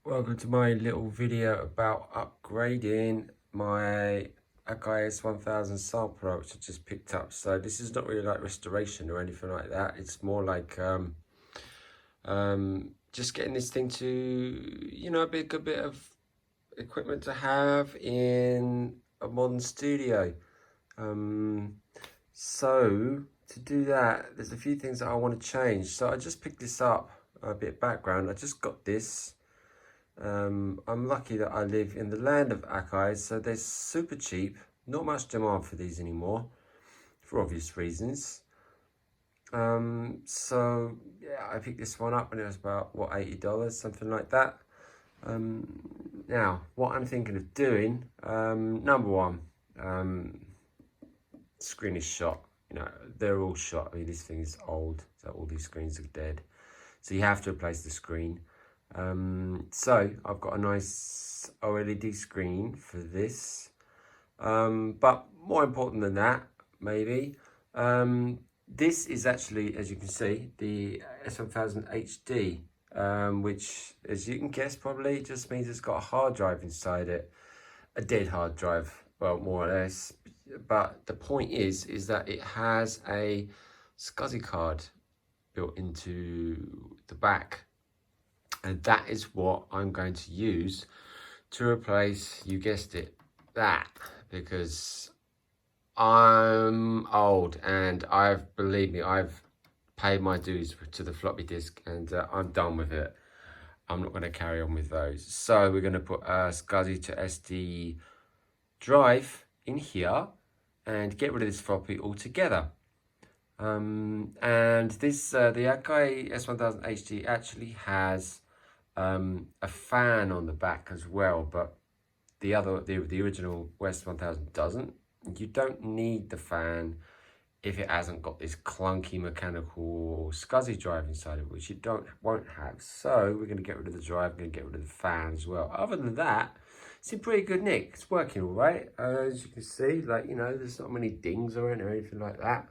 Welcome to my little video about upgrading my Akai S1000 sample which I just picked up. So this is not really like restoration or anything like that. It's more like just getting this thing to, you know, be a good bit of equipment to have in a modern studio. So to do that, there's a few things that I want to change. So I just picked this up, a bit of background. I just got this. I'm lucky that I live in the land of Akai, so they're super cheap. Not much demand for these anymore, for obvious reasons. So yeah, I picked this one up and it was about, what, $80, something like that. Now, what I'm thinking of doing, number one, screen is shot. You know, they're all shot. I mean, this thing is old, so all these screens are dead. So you have to replace the screen. So I've got a nice OLED screen for this, but more important than that, maybe, this is actually, as you can see, the S1000 HD, which, as you can guess, probably just means it's got a hard drive inside it, a dead hard drive, well, more or less. But the point is that it has a SCSI card built into the back. And that is what I'm going to use to replace, you guessed it, that. Because I'm old and believe me, I've paid my dues to the floppy disk and I'm done with it. I'm not going to carry on with those. So we're going to put a SCSI to SD drive in here and get rid of this floppy altogether. And this, the Akai S1000 HD actually has a fan on the back as well, but the original S1000 doesn't. You don't need the fan if it hasn't got this clunky mechanical SCSI drive inside it, which you won't have. So we're going to get rid of the drive, we're going to get rid of the fan as well. Other than that, it's in pretty good nick. It's working all right. As you can see, like, you know, there's not many dings or anything like that.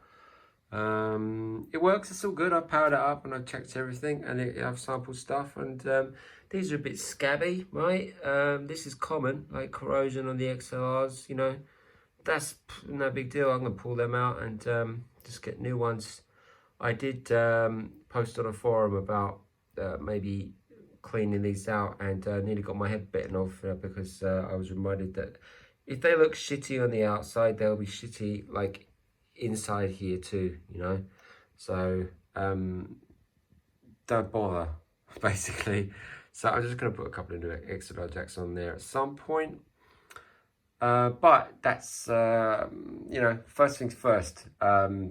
It works, it's all good. I powered it up and I checked everything, and I've sampled stuff, and these are a bit scabby, right? This is common, like corrosion on the XLRs, you know. That's no big deal. I'm gonna pull them out and just get new ones. I did post on a forum about maybe cleaning these out, and nearly got my head bitten off because I was reminded that if they look shitty on the outside, they'll be shitty like inside here too, you know. So don't bother, basically. So I'm just going to put a couple of new XLR jacks on there at some point, but that's you know, first things first.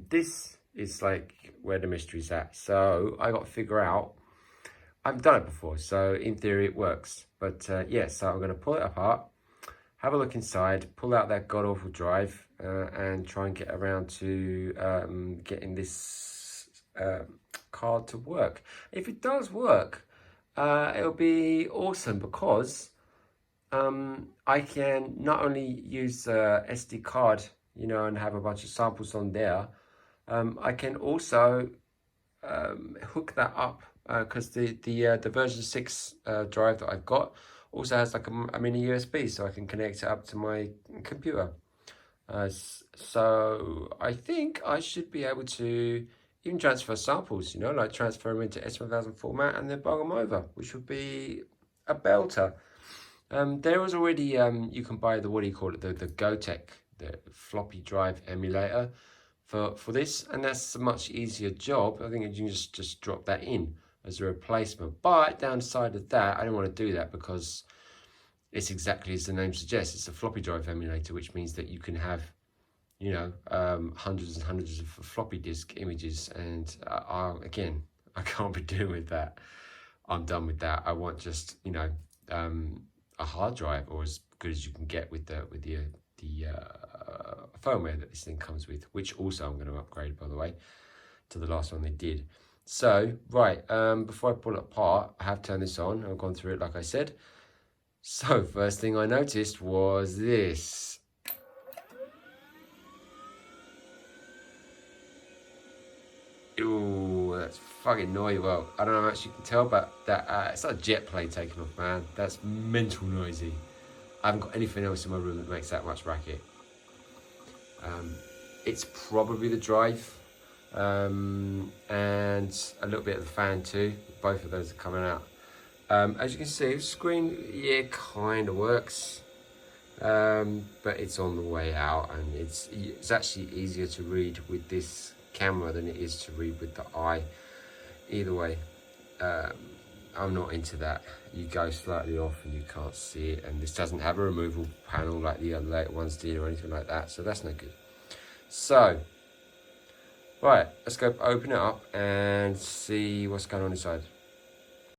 This is like where the mystery's at, so I got to figure out. I've done it before, so in theory it works, but yeah, so I'm going to pull it apart, have a look inside, pull out that god-awful drive, and try and get around to getting this card to work. If it does work, it'll be awesome, because I can not only use SD card, you know, and have a bunch of samples on there, I can also hook that up, because the version 6 drive that I've got also has like a mini USB, so I can connect it up to my computer. So I think I should be able to even transfer samples, you know, like transfer them into S1000 format and then bung them over, which would be a belter. There was already, you can buy the, what do you call it, the GoTech, the floppy drive emulator for this, and that's a much easier job. I think you can just drop that in as a replacement. But downside of that, I don't want to do that because it's exactly as the name suggests. It's a floppy drive emulator, which means that you can have, you know, hundreds and hundreds of floppy disk images, and again, I can't be doing with that. I'm done with that. I want just, you know, a hard drive, or as good as you can get with the firmware that this thing comes with, which also I'm going to upgrade, by the way, to the last one they did. So, right, before I pull it apart, I have turned this on. I've gone through it, like I said. So, first thing I noticed was this. Ooh, works. Fucking noisy. Well, I don't know how much you can tell, but that it's like a jet plane taking off, man. That's mental noisy. I haven't got anything else in my room that makes that much racket. It's probably the drive, and a little bit of the fan too. Both of those are coming out. As you can see, the screen, yeah, kind of works, but it's on the way out, and it's actually easier to read with this camera than it is to read with the eye. Either way, I'm not into that. You go slightly off and you can't see it, and this doesn't have a removable panel like the other later ones did or anything like that, so that's no good. So, right, let's go open it up and see what's going on inside.